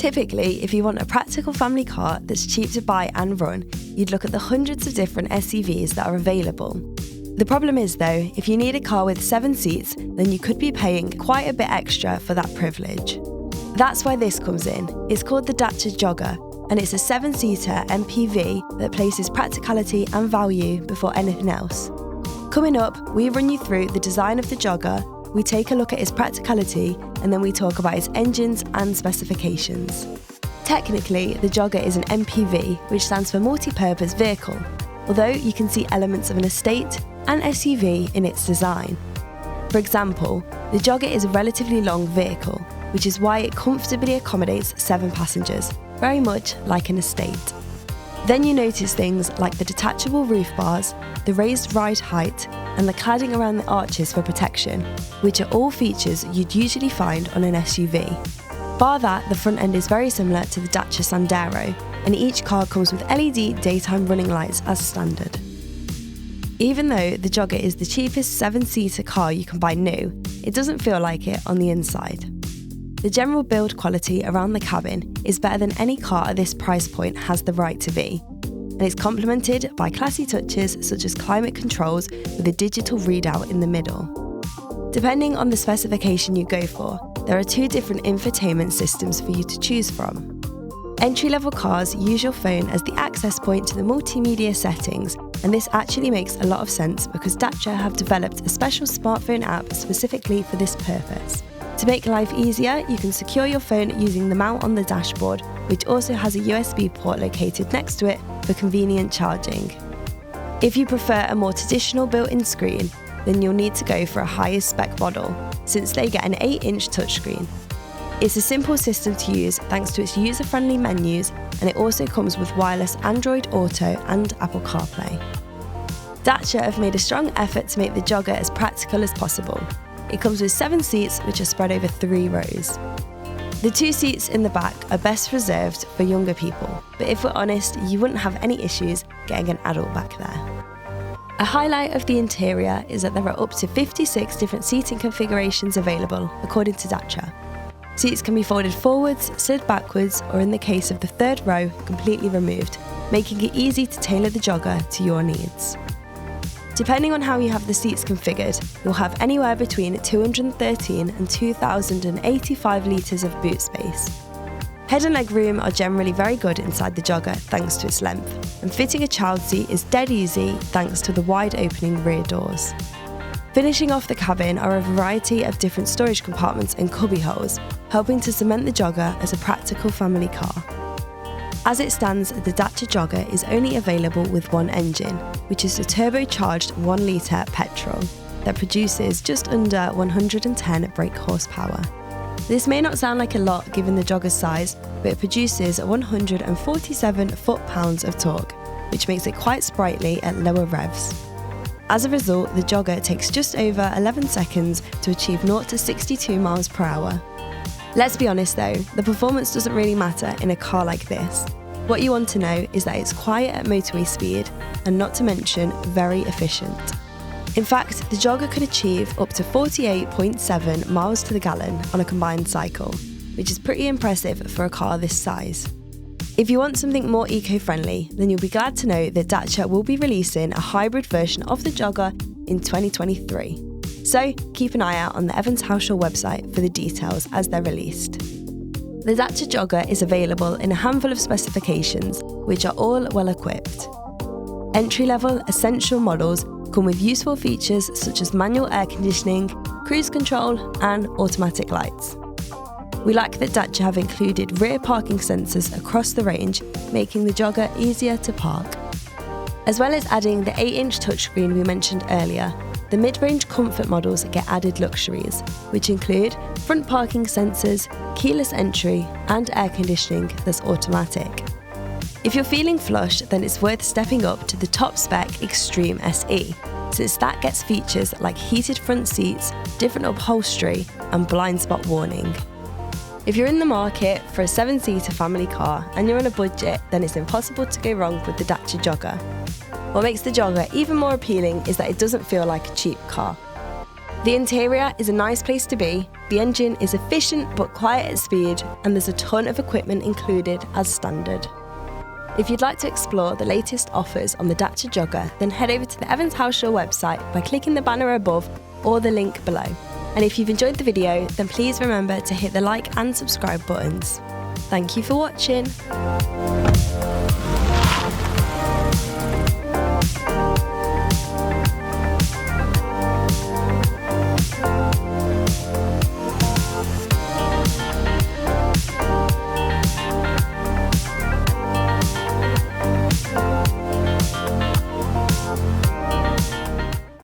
Typically, if you want a practical family car that's cheap to buy and run, you'd look at the hundreds of different SUVs that are available. The problem is though, if you need a car with 7 seats, then you could be paying quite a bit extra for that privilege. That's why this comes in. It's called the Dacia Jogger, and it's a 7-seater MPV that places practicality and value before anything else. Coming up, we run you through the design of the Jogger, we take a look at its practicality, and then we talk about its engines and specifications. Technically, the Jogger is an MPV, which stands for multi-purpose vehicle, although you can see elements of an estate and SUV in its design. For example, the Jogger is a relatively long vehicle, which is why it comfortably accommodates 7 passengers, very much like an estate. Then you notice things like the detachable roof bars, the raised ride height, and the cladding around the arches for protection, which are all features you'd usually find on an SUV. Bar that, the front end is very similar to the Dacia Sandero, and each car comes with LED daytime running lights as standard. Even though the Jogger is the cheapest 7-seater car you can buy new, it doesn't feel like it on the inside. The general build quality around the cabin is better than any car at this price point has the right to be, and it's complemented by classy touches such as climate controls with a digital readout in the middle. Depending on the specification you go for, there are 2 different infotainment systems for you to choose from. Entry-level cars use your phone as the access point to the multimedia settings, and this actually makes a lot of sense because Dacia have developed a special smartphone app specifically for this purpose. To make life easier, you can secure your phone using the mount on the dashboard, which also has a USB port located next to it for convenient charging. If you prefer a more traditional built-in screen, then you'll need to go for a higher spec model, since they get an 8-inch touchscreen. It's a simple system to use thanks to its user-friendly menus, and it also comes with wireless Android Auto and Apple CarPlay. Dacia have made a strong effort to make the Jogger as practical as possible. It comes with 7 seats which are spread over 3 rows. The 2 seats in the back are best reserved for younger people, but if we're honest, you wouldn't have any issues getting an adult back there. A highlight of the interior is that there are up to 56 different seating configurations available, according to Dacia. Seats can be folded forwards, slid backwards, or in the case of the 3rd row, completely removed, making it easy to tailor the Jogger to your needs. Depending on how you have the seats configured, you'll have anywhere between 213 and 2,085 litres of boot space. Head and leg room are generally very good inside the Jogger thanks to its length, and fitting a child seat is dead easy thanks to the wide opening rear doors. Finishing off the cabin are a variety of different storage compartments and cubby holes, helping to cement the Jogger as a practical family car. As it stands, the Dacia Jogger is only available with one engine, which is a turbocharged 1-litre petrol that produces just under 110 brake horsepower. This may not sound like a lot given the Jogger's size, but it produces 147 foot-pounds of torque, which makes it quite sprightly at lower revs. As a result, the Jogger takes just over 11 seconds to achieve 0 to 62 miles per hour. Let's be honest though, the performance doesn't really matter in a car like this. What you want to know is that it's quiet at motorway speed, and not to mention very efficient. In fact, the Jogger could achieve up to 48.7 miles to the gallon on a combined cycle, which is pretty impressive for a car this size. If you want something more eco-friendly, then you'll be glad to know that Dacia will be releasing a hybrid version of the Jogger in 2023. So keep an eye out on the Evans Halshaw website for the details as they're released. The Dacia Jogger is available in a handful of specifications, which are all well equipped. Entry-level essential models come with useful features such as manual air conditioning, cruise control, and automatic lights. We like that Dacia have included rear parking sensors across the range, making the Jogger easier to park. As well as adding the 8-inch touchscreen we mentioned earlier, the mid-range comfort models get added luxuries, which include front parking sensors, keyless entry, and air conditioning that's automatic. If you're feeling flush, then it's worth stepping up to the top spec Extreme SE, since that gets features like heated front seats, different upholstery, and blind spot warning. If you're in the market for a 7-seater family car and you're on a budget, then it's impossible to go wrong with the Dacia Jogger. What makes the Jogger even more appealing is that it doesn't feel like a cheap car. The interior is a nice place to be, the engine is efficient but quiet at speed, and there's a ton of equipment included as standard. If you'd like to explore the latest offers on the Dacia Jogger, then head over to the Evans Halshaw website by clicking the banner above or the link below. And if you've enjoyed the video, then please remember to hit the like and subscribe buttons. Thank you for watching.